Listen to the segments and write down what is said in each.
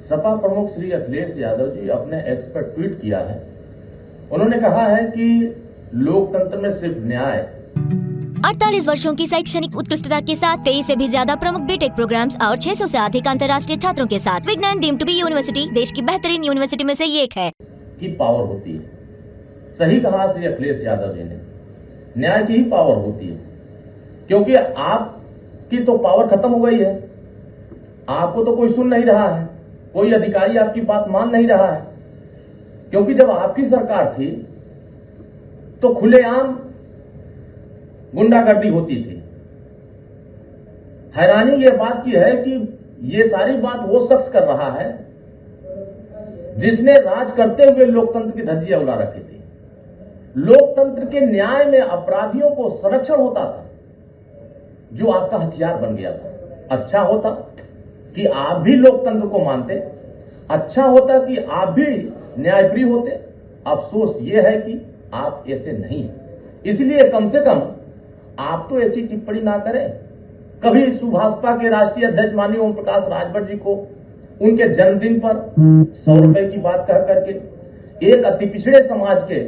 सपा प्रमुख श्री अखिलेश यादव जी अपने एक्स पर ट्वीट किया है। उन्होंने कहा है कि लोकतंत्र में सिर्फ न्याय 48 वर्षों की शैक्षणिक उत्कृष्टता के साथ 23 से भी ज्यादा प्रमुख बीटेक प्रोग्राम्स और 600 से अधिक अंतर्राष्ट्रीय छात्रों के साथ विज्ञान डीम्ड टू बी यूनिवर्सिटी देश की बेहतरीन यूनिवर्सिटी में से एक है। की पावर होती है। सही कहा श्री अखिलेश यादव जी ने, न्याय की ही पावर होती है, क्योंकि आपकी तो पावर खत्म हो गई है। आपको तो कोई सुन नहीं रहा है, कोई अधिकारी आपकी बात मान नहीं रहा है, क्योंकि जब आपकी सरकार थी तो खुलेआम गुंडागर्दी होती थी। हैरानी यह बात की है कि यह सारी बात वो शख्स कर रहा है जिसने राज करते हुए लोकतंत्र की धज्जियां उड़ा रखी थी। लोकतंत्र के न्याय में अपराधियों को संरक्षण होता था, जो आपका हथियार बन गया था। अच्छा होता कि आप भी लोकतंत्र को मानते, अच्छा होता कि आप भी न्यायप्रिय होते। अफसोस यह है कि आप ऐसे नहीं हैं। इसलिए कम से कम आप तो ऐसी टिप्पणी ना करें। कभी सुभाषपा के राष्ट्रीय अध्यक्ष माननीय ओम प्रकाश राजभर जी को उनके जन्मदिन पर 100 रुपए की बात कह करके एक अति पिछड़े समाज के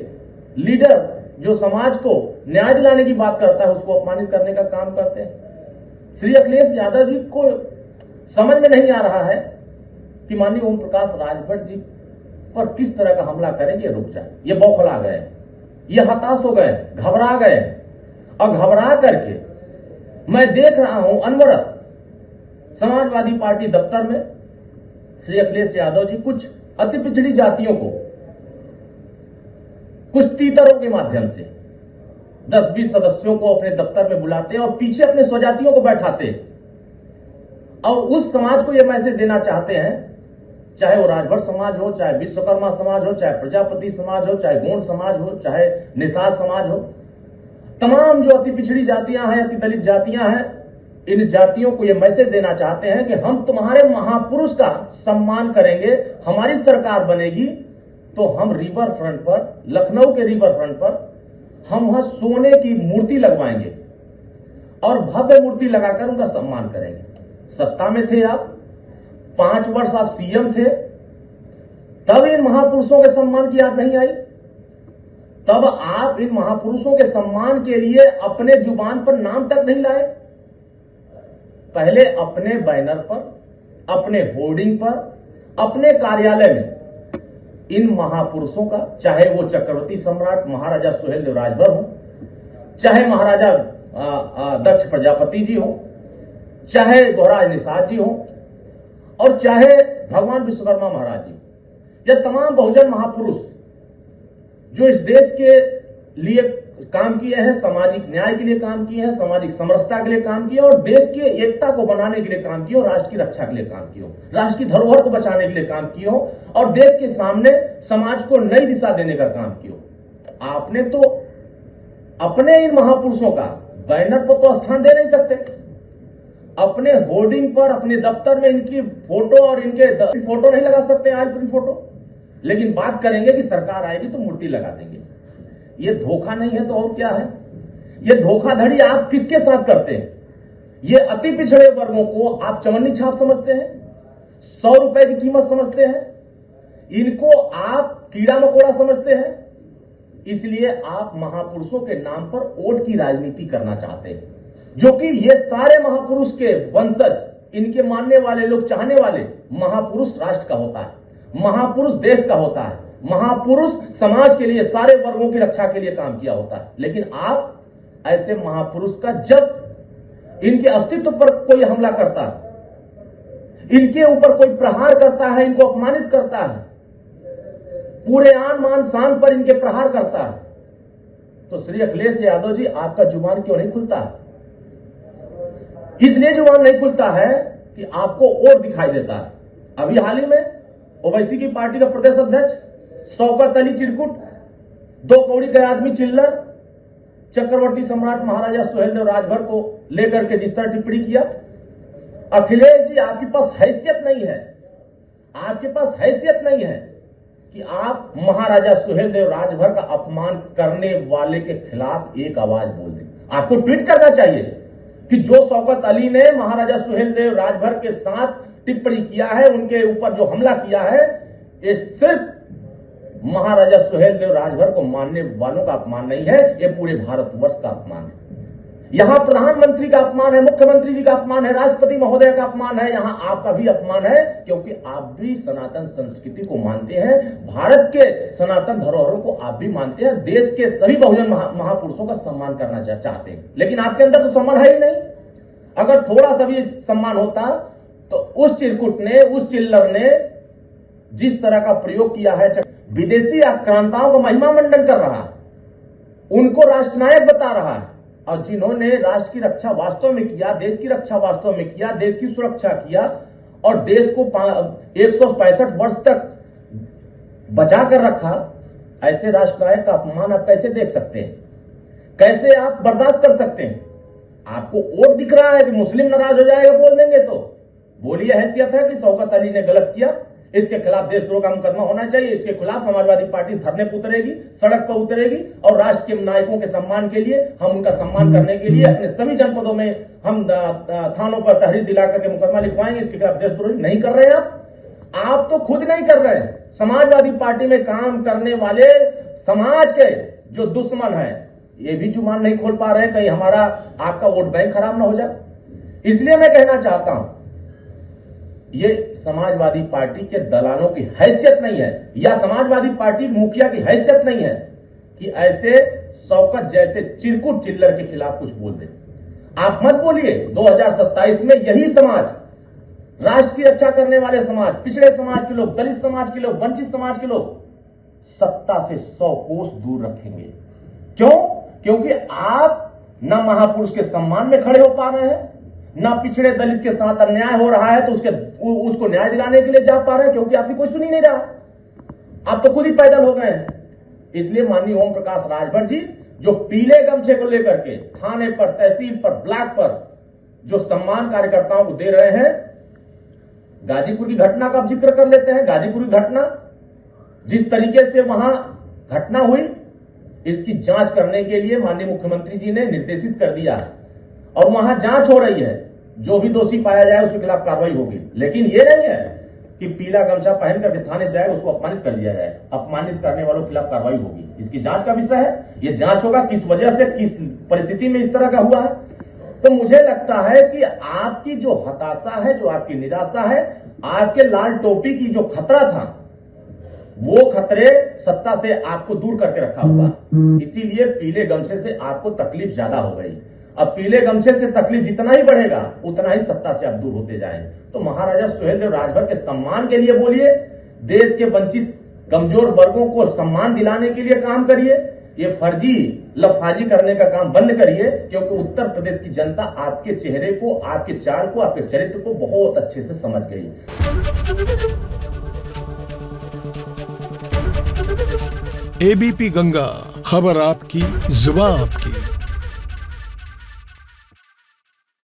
लीडर जो समाज को न्याय दिलाने की बात करता है, उसको अपमानित करने का काम करते हैं। श्री अखिलेश यादव जी को समझ में नहीं आ रहा है कि माननीय ओम प्रकाश राजभर जी पर किस तरह का हमला करेंगे, रुक जाए। ये बौखला गए, ये हताश हो गए, घबरा गए, और घबरा करके मैं देख रहा हूं अनवरत समाजवादी पार्टी दफ्तर में श्री अखिलेश यादव जी कुछ अति पिछड़ी जातियों को कुछ तीतरों के माध्यम से 10-20 सदस्यों को अपने दफ्तर में बुलाते और पीछे अपने स्वजातियों को बैठाते और उस समाज को यह मैसेज देना चाहते हैं, चाहे वो राजभर समाज हो, चाहे विश्वकर्मा समाज हो, चाहे प्रजापति समाज हो, चाहे गौड़ समाज हो, चाहे निषाद समाज हो, तमाम जो अति पिछड़ी जातियां हैं, अति दलित जातियां हैं, इन जातियों को यह मैसेज देना चाहते हैं कि हम तुम्हारे महापुरुष का सम्मान करेंगे। हमारी सरकार बनेगी तो हम रिवर फ्रंट पर, लखनऊ के रिवर फ्रंट पर हम वहां सोने की मूर्ति लगवाएंगे और भव्य मूर्ति लगाकर उनका सम्मान करेंगे। सत्ता में थे आप, 5 वर्ष आप सीएम थे, तब इन महापुरुषों के सम्मान की याद नहीं आई। तब आप इन महापुरुषों के सम्मान के लिए अपने जुबान पर नाम तक नहीं लाए। पहले अपने बैनर पर, अपने होर्डिंग पर, अपने कार्यालय में इन महापुरुषों का, चाहे वो चक्रवर्ती सम्राट महाराजा सुहेलदेव राजभर हो, चाहे महाराजा दक्ष प्रजापति जी हो, चाहे गोहराज निषाद जी हो, और चाहे भगवान विश्वकर्मा महाराज जी, यह तमाम बहुजन महापुरुष जो इस देश के लिए काम किए हैं, सामाजिक न्याय के लिए काम किए हैं, सामाजिक समरसता के लिए काम किए और देश की एकता को बनाने के लिए काम किए, राष्ट्र की रक्षा के लिए काम किए, राष्ट्र की धरोहर को बचाने के लिए काम किए और देश के सामने समाज को नई दिशा देने का काम किया। आपने तो अपने इन महापुरुषों का बैनर पर तो स्थान दे नहीं सकते, अपने होर्डिंग पर, अपने दफ्तर में इनकी फोटो और इनके फोटो नहीं लगा सकते, आज प्रिंट फोटो, लेकिन बात करेंगे कि सरकार आएगी तो मूर्ति लगा देंगे। ये धोखा नहीं है तो और क्या है? ये धोखाधड़ी आप किसके साथ करते हैं? ये अति पिछड़े वर्गों को आप चवन्नी छाप समझते हैं, 100 रुपए की कीमत समझते हैं, इनको आप कीड़ा मकोड़ा समझते हैं, इसलिए आप महापुरुषों के नाम पर वोट की राजनीति करना चाहते हैं, जो कि ये सारे महापुरुष के वंशज, इनके मानने वाले लोग, चाहने वाले, महापुरुष राष्ट्र का होता है, महापुरुष देश का होता है, महापुरुष समाज के लिए, सारे वर्गों की रक्षा के लिए काम किया होता है। लेकिन आप ऐसे महापुरुष का जब इनके अस्तित्व पर कोई हमला करता है, इनके ऊपर कोई प्रहार करता है, इनको अपमानित करता है, पूरे आन मान शान पर इनके प्रहार करता है, तो श्री अखिलेश यादव जी आपका जुबान क्यों नहीं खुलता है? इसलिए जुबान नहीं खुलता है कि आपको और दिखाई देता है। अभी हाल ही में ओवैसी की पार्टी का प्रदेश अध्यक्ष शौकत अली चिरकुट, 2 कौड़ी के आदमी चिल्लर, चक्रवर्ती सम्राट महाराजा सुहेलदेव राजभर को लेकर के जिस तरह टिप्पणी किया, अखिलेश जी आपके पास हैसियत नहीं है, आपके पास हैसियत नहीं है कि आप महाराजा सुहेलदेव राजभर का अपमान करने वाले के खिलाफ एक आवाज बोल दें। आपको ट्वीट करना चाहिए कि जो शौकत अली ने महाराजा सुहेलदेव राजभर के साथ टिप्पणी किया है, उनके ऊपर जो हमला किया है, ये सिर्फ महाराजा सुहेलदेव राजभर को मानने वालों का अपमान नहीं है, ये पूरे भारतवर्ष का अपमान है। यहां प्रधानमंत्री का अपमान है, मुख्यमंत्री जी का अपमान है, राष्ट्रपति महोदय का अपमान है, यहां आपका भी अपमान है, क्योंकि आप भी सनातन संस्कृति को मानते हैं, भारत के सनातन धरोहरों को आप भी मानते हैं, देश के सभी बहुजन महापुरुषों का सम्मान करना चाहते हैं, लेकिन आपके अंदर तो सम्मान है ही नहीं। अगर थोड़ा सा भी सम्मान होता तो उस चिरकुट ने, उस चिल्लर ने जिस तरह का प्रयोग किया है, विदेशी आक्रांताओं का महिमा मंडन कर रहा है, उनको राष्ट्रनायक बता रहा है, और जिन्होंने राष्ट्र की रक्षा वास्तव में किया, देश की रक्षा वास्तव में किया, देश की सुरक्षा किया और देश को 165 वर्ष तक बचा कर रखा, ऐसे राष्ट्रनायक का अपमान आप कैसे देख सकते हैं? कैसे आप बर्दाश्त कर सकते हैं? आपको और दिख रहा है कि मुस्लिम नाराज हो जाएगा बोल देंगे तो बोलिए, हैसियत है कि शौकत अली ने गलत किया, इसके खिलाफ देशद्रोह का मुकदमा होना चाहिए, इसके खिलाफ समाजवादी पार्टी धरने पर उतरेगी, सड़क पर उतरेगी, और राष्ट्र के नायकों के सम्मान के लिए, हम उनका सम्मान करने के लिए अपने सभी जनपदों में हम थानों पर तहरीर दिला करके मुकदमा लिखवाएंगे। इसके खिलाफ देशद्रोही नहीं कर रहे हैं आप तो खुद नहीं कर रहे हैं। समाजवादी पार्टी में काम करने वाले समाज के जो दुश्मन है, ये भी जुबान नहीं खोल पा रहे हैं, कहीं हमारा आपका वोट बैंक खराब ना हो जाए। इसलिए मैं कहना चाहता हूं, ये समाजवादी पार्टी के दलालों की हैसियत नहीं है, या समाजवादी पार्टी मुखिया की हैसियत नहीं है कि ऐसे शौकत जैसे चिरकुट चिल्लर के खिलाफ कुछ बोल दे। आप मत बोलिए। 2027 में यही समाज, राष्ट्र की रक्षा करने वाले समाज, पिछड़े समाज के लोग, दलित समाज के लोग, वंचित समाज के लोग सत्ता से 100 कोस दूर रखेंगे। क्यों? क्योंकि आप ना महापुरुष के सम्मान में खड़े हो पा रहे हैं, ना पिछड़े दलित के साथ अन्याय हो रहा है तो उसको न्याय दिलाने के लिए जा पा रहे हैं, क्योंकि आपकी कोई सुन ही नहीं रहा, आप तो खुद ही पैदल हो गए हैं। इसलिए माननीय ओम प्रकाश राजभर जी जो पीले गमछे को लेकर के थाने पर, तहसील पर, ब्लॉक पर जो सम्मान कार्यकर्ताओं को दे रहे हैं, गाजीपुर की घटना का आप जिक्र कर लेते हैं। गाजीपुर की घटना, जिस तरीके से वहां घटना हुई, इसकी जांच करने के लिए माननीय मुख्यमंत्री जी ने निर्देशित कर दिया है और वहां जांच हो रही है। जो भी दोषी पाया जाए उसके खिलाफ कार्रवाई होगी, लेकिन यह नहीं है कि पीला गमछा पहन करके थाने जाए उसको अपमानित कर दिया जाए। अपमानित करने वालों के खिलाफ कार्रवाई होगी, इसकी जांच का विषय है। यह जांच होगा किस वजह से, किस परिस्थिति में इस तरह का हुआ है। तो मुझे लगता है कि आपकी जो हताशा है, जो आपकी निराशा है, आपके लाल टोपी की जो खतरा था, वो खतरे सत्ता से आपको दूर करके रखा हुआ, इसीलिए पीले गमछे से आपको तकलीफ ज्यादा हो गई। अब पीले गमछे से तकलीफ जितना ही बढ़ेगा उतना ही सत्ता से आप दूर होते जाएंगे। तो महाराजा सुहेलदेव राजभर के सम्मान के लिए बोलिए, देश के वंचित कमजोर वर्गों को सम्मान दिलाने के लिए काम करिए, ये फर्जी लफाजी करने का काम बंद करिए, क्योंकि उत्तर प्रदेश की जनता आपके चेहरे को, आपके चाल को, आपके चरित्र को बहुत अच्छे से समझ गई। एबीपी गंगा, खबर आपकी, जुबान आपकी।